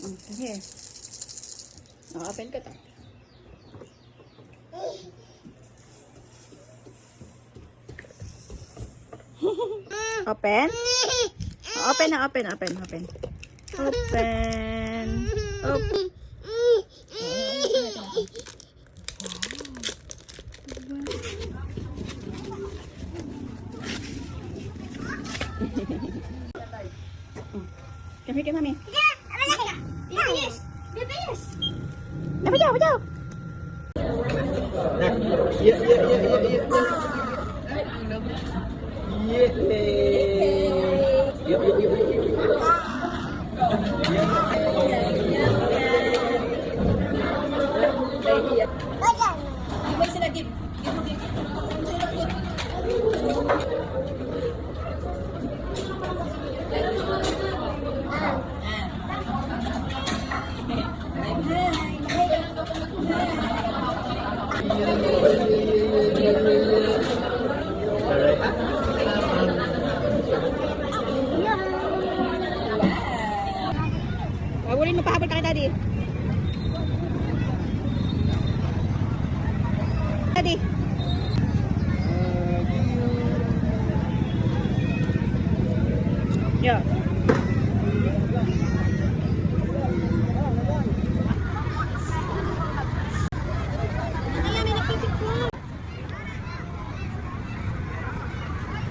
Sige. Open ko to. Open? Open na, open. Open. Come here, mami. Dapat jauh. Boleh mapahabol ka kay Daddy. Daddy. Yeah.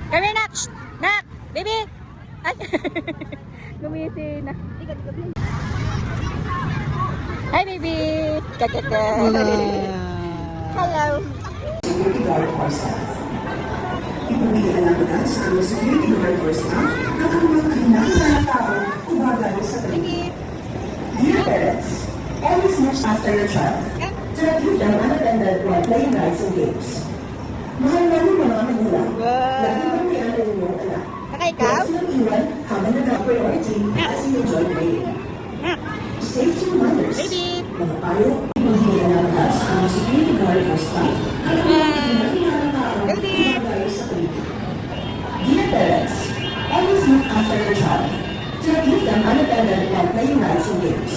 Come here, Nak. Nak, baby. Ay. Gumisi na. Hi, baby. Kakaka. Hello. Security guard or staff. Ipamigyan ng batas ang security guard or staff at ang mga kailangan ng tao umagano sa paligid. Dear parents, always watch after your child to not leave them unattended while playing rides and games. Mahal namin mga magulang. Lagi bang kailangan ninyong anak? Naka-ikaw? Huwag silang iwan habang nag-priority as you enjoy playing. Safety reminders. Baby. Mga payo, ipamigyan ng batas ang security guard or staff at ang mga kailangan ng tao umagano sa paligid. Dear parents, always look after your child to not leave them unattended while playing rides and games.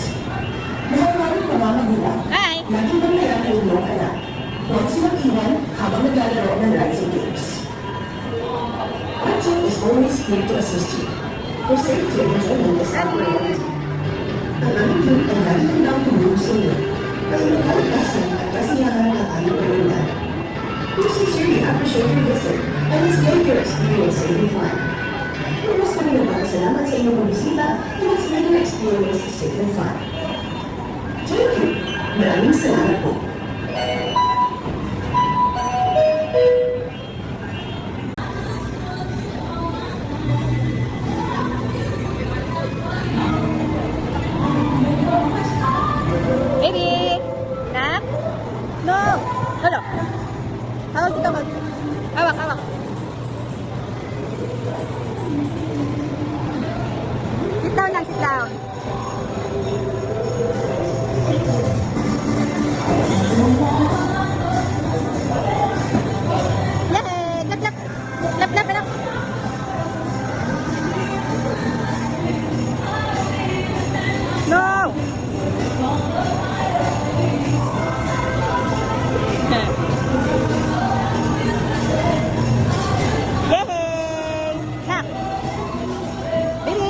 Mahal namin mga magulang. Hi. Lagi bang kailangan ninyong anak? Huwag silang iwan habang naglalaro ng rides and games. Our team is always here to assist you. For safety and enjoyment is our priority. Ang aming team ay lagi lang tumulong sa inyo. Kaya magkalagasan at kasiyahan ng aming komunidad. We sincerely appreciate your visit and let's make your experience safe and fun. Pumas kami ng salamat sa inyong pagbisita and let's make your experience safe and fun. Thank you. Maraming salamat po. Baby. Nak. No. Hello. Hawak kita, hawak. Hawak. Sit down lang, sit down. Yay! Clap. Anak. No! Yay! Nak! Baby!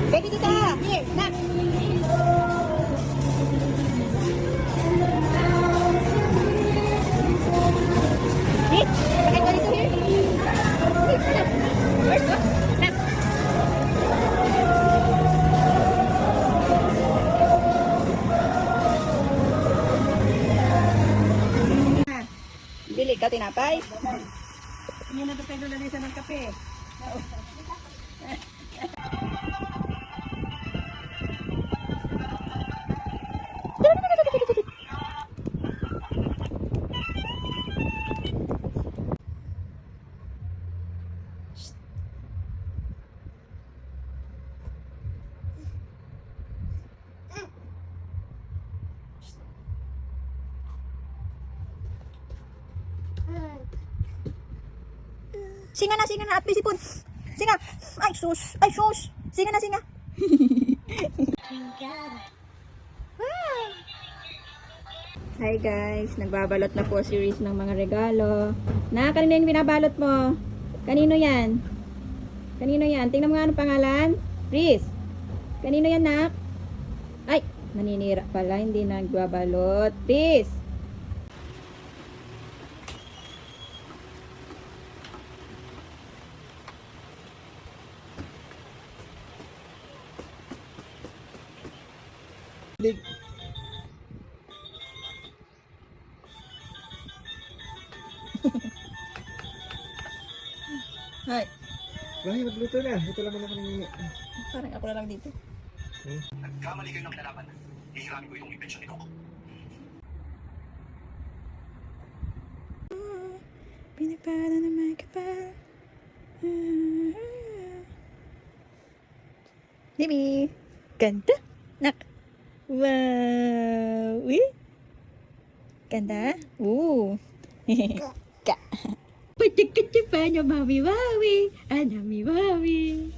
Baby, dito ka! Here, Nak! Here, bakit ka dito here? Here, Nak! Where's go? Nak! Bili ka tinapay? Hindi na tayo lalisan ng kape. Singa na at may sipon. Singa. Ay, sus. Ay, sus. Singa na, singa. Hi guys, nagbabalot na po si Reese ng mga regalo. Kanino yung binabalot mo? Kanino yan? Kanino yan? Tingnan mo nga anong pangalan. Reese, kanino yan, nak? Ay, naninira pala, hindi nagbabalot. Reese. Hi. Bahay, magluto na. Ito lang naman kami. Parang ako na lang dito. Nagkamali kayo ng kinalaman. Hihiramin ko itong impensyon ni Coco. Pinagpada na may kapal. Baby. Ganda. Nak. Wow. Uy. Ganda. Ooh. Ka. Pati-kati pa niya, mami, mami. Anami, mami.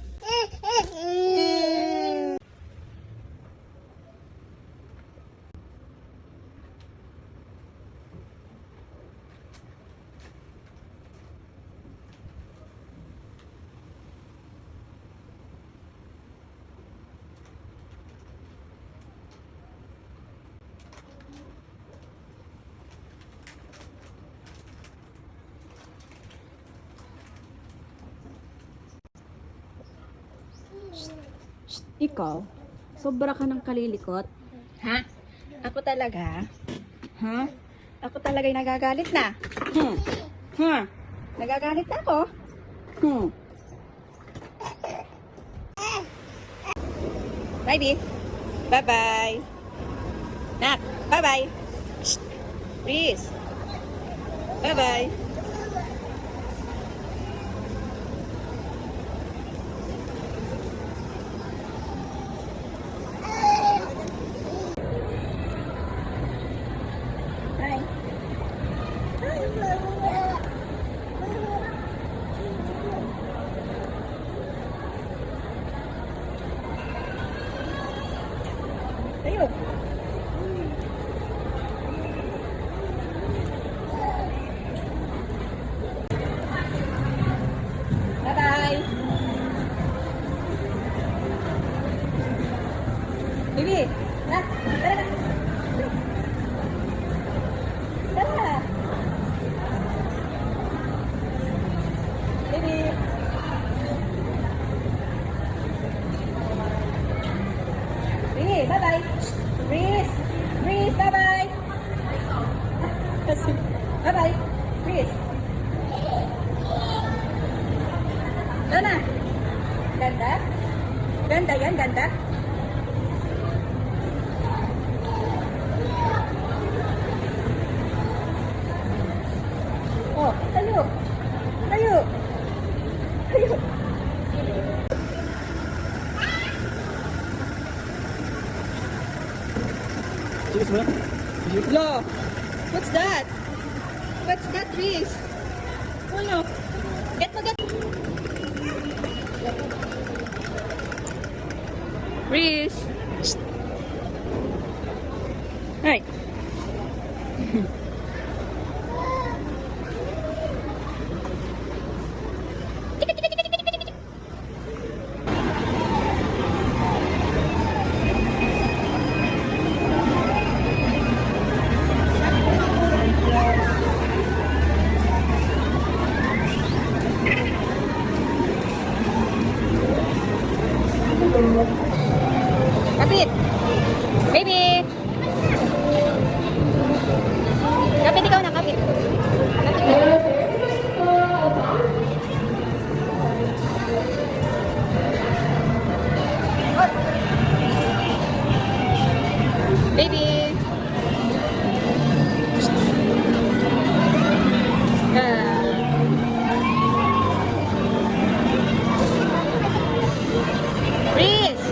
Ikaw, sobra ka ng kalilikot. Ha? Ako talaga? Ha? Ako talaga yung nagagalit na. Ha? Nagagalit na ako. Baby. Bye-bye. Nak, bye-bye. Please. Bye-bye. Tayo. Bye-bye. Bibi, tara, tara na. Tara. Bibi. Bibi, bye-bye. Breeze. Breeze, bye-bye. Bye-bye. Breeze. Ano? Ganda? Ganda yan, ganda? Oh, tayo. Tayo. Tayo. Cheers mo? Lo, what's that? What's that, Reese? Oh no. Get mo, get. Reese. Hi. Kapit! Baby! Kapit, ikaw na, kapit. Kapit. Baby! Reese!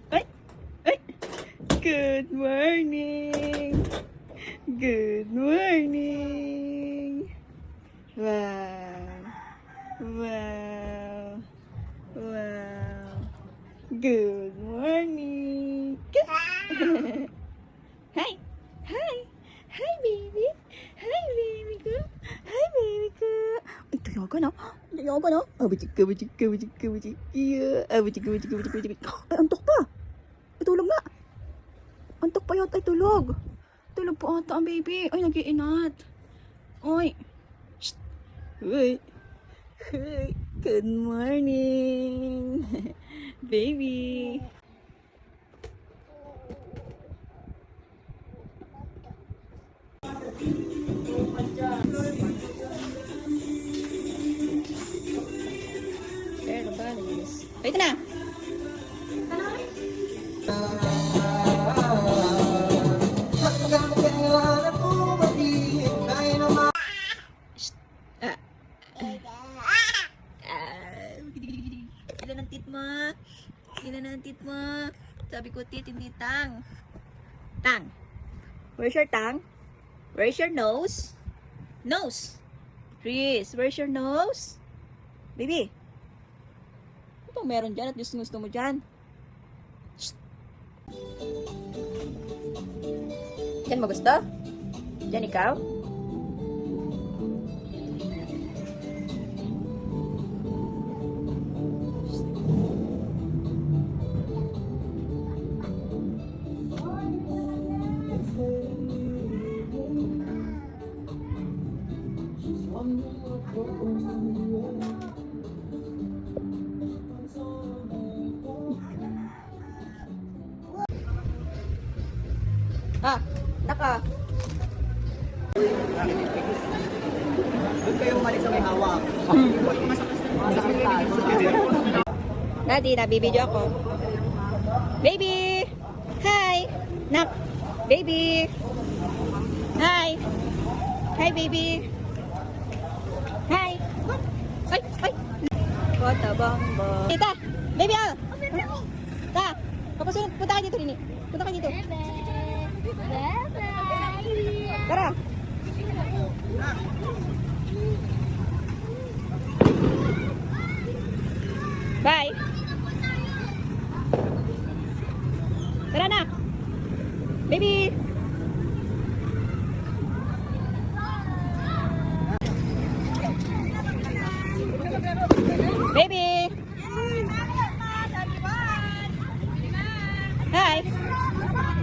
Ay! Ay! Good morning! Good morning! Wow! Wow! Wow! Good morning! Hi! Hi! Hi, baby! Hi, baby ko! Hi, baby ko! Ay, tuyo ka na! Tuyo ka na! Abutik ka, butik ka, butik ka, butik ka! Abutik ka, butik ka, butik ka, butik ka! Ay, antok pa! Ay, tulog na! Antok pa yata, ay tulog! Tulog po ata ang baby! Ay, nag-iinat! Oy! Shh! Uy! Uy! Good morning! Baby! Pero balis. Ay, ito na! Ah. Ilan ang tit mo? Ilan ang tit mo? Sabi ko tit, hindi tang. Tang. Where's your tongue? Where's your nose? Nose. Chris, where's your nose? Baby. Ano bang meron dyan at gusto mo dyan? Shh. Yan mo gusto? Dyan ikaw? Ah, naka. Doon kayo umalik sa may hawak. Daddy, nabibidyo ako. Baby! Hi! Nak! Baby! Hi! Hi, baby! Hi! Ay! Ay! Kota bamba. Tita! Baby, ah! Ta! Papasunod. Punta ka dito, Nini. Punta ka dito. Tara! Bye! Tara na! Baby! Baby! Hi!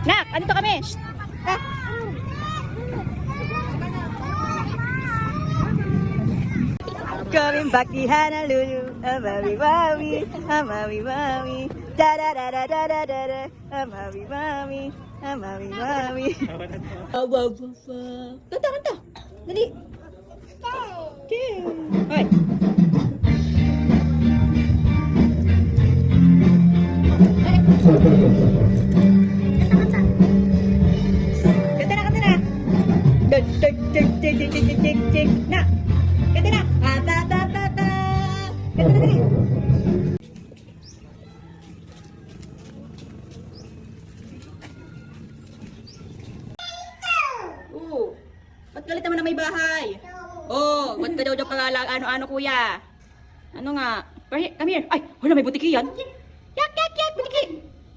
Nak! Andito kami! Shh! Ah! Coming back to Honolulu, Maui Maui, Maui Maui, da da da da da da da da, Maui Maui, Maui Maui. Kanta, kanta, dali. Okay. Hoy. Kanta na, kanta na. Dun, dun, dun, dun, dun, dun, dun, dun, dun. Na. Kanta na. Ah, ta, ta, ta, ta. Kanta na, dali. Oo. Ba't galit naman na may bahay? Oo. Ba't ka daw daw pag ano-ano kuya? Ano nga? Come here. Ay, wala may butiki yan. Yak, yak, yak, butiki.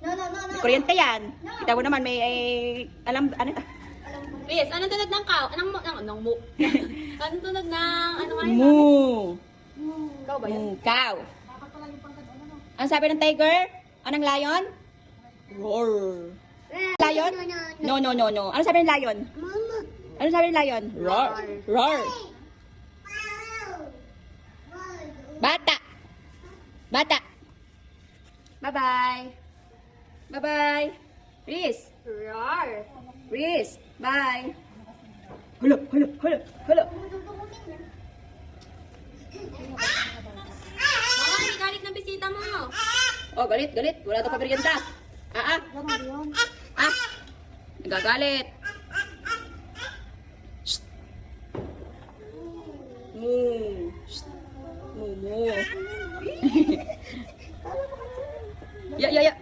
May kuryente yan. Kita mo naman may, alam, ano ta? Yes, anong tunog ng cow? Anong mo? Anong tunog ng ano nga yun? Moo. Cow ba yun? Moo. Cow. Ang sabi ng tiger? Anong lion? Roar. Lion? No, no, no, no. Ano sabi ng lion? Ano sabi ng lion? Roar. Roar. Bata. Bata. Bye-bye. Bye-bye. Reese! Rar. Reese! Bye! Hala! Hala! Hala! Hala! Mama, may galit ng bisita mo. Oh, galit! Galit! Wala daw pa merienda! Ah! Ah! Nagagalit! Shh! Moo! Shh! Moo! Moo! Ya! Ya! Ya!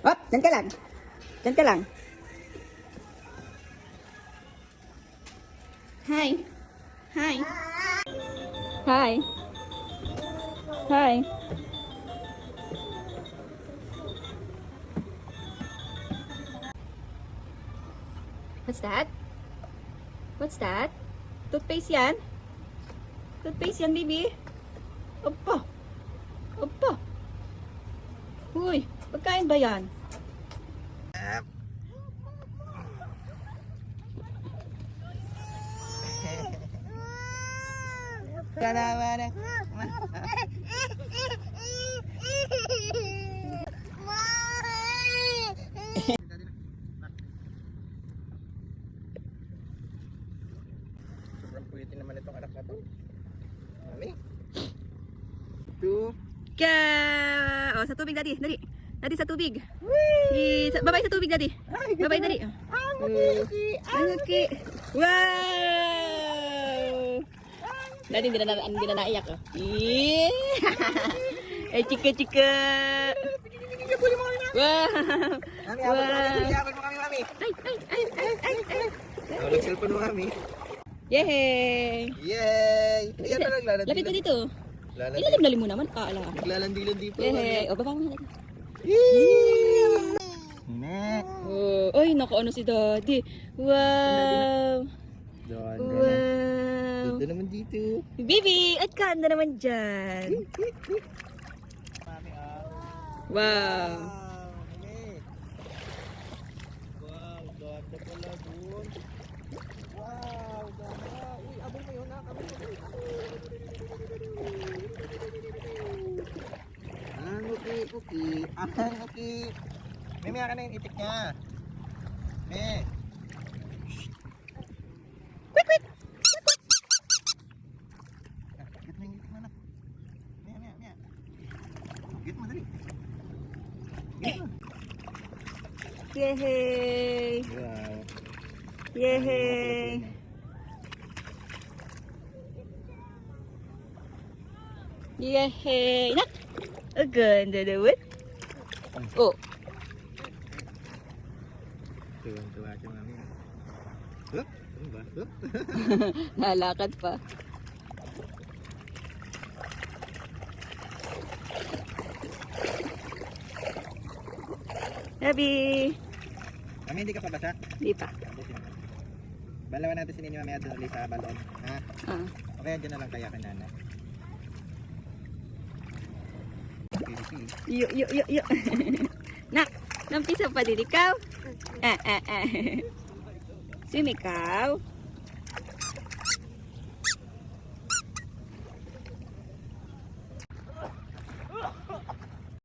Hop! Diyan ka lang! Diyan ka lang! Hi! Hi! Hi! Hi! What's that? What's that? Toothpaste yan? Toothpaste yan, baby? Opo! Opo! Uy! Pagkain ba yan? Sobrang kulitin naman itong anak na to. Mami. 2. Ka! Oh, sa tubig, daddy. Dali. Daddy, sa tubig. Babay sa tubig, daddy. Babay, dali. Ang okay. Wow! Daddy, hindi na naiyak. Oh. Eh, chika. Wow! Mami, Wow. abot mo kami, mami. Ay. Walang cellphone mo, mami. Yay! Yay! Ayan na naglalandi. Lapit ka dito. Lalandi. Ilalim mo naman. Ala. Naglalandi-landi po. Yay! O, baba mo na. Ne. Oh, ay, nakaano si daddy. Wow! Doon. Wow! Dito naman dito. Baby, at ka na naman dyan. Mami, Wow! Mami. Wow, ganda pala dun. Wow, ganda. Uy, abong mo yun, abong mo. Okay. Okay. Mimi, akin na yung itik niya. Me. Quick! Get mo yung itik mo na. Mia. Get mo, dali. Get mo. Yay! Wow. Yay! Yay! Nak! Ang ganda naman. Oh, Tuwang-tuwa siya, mami. Hup! Ano ba? Hup! nalakad pa. Happy! Mami, hindi ka pa basa? Di pa. Balawan natin si Nini mamaya doon ulit sa balon. Ha? Ah. Okay, dyan na lang kaya ka nana. Okay. Yo. Nak, nampisa pa din ikaw? Swim ikaw?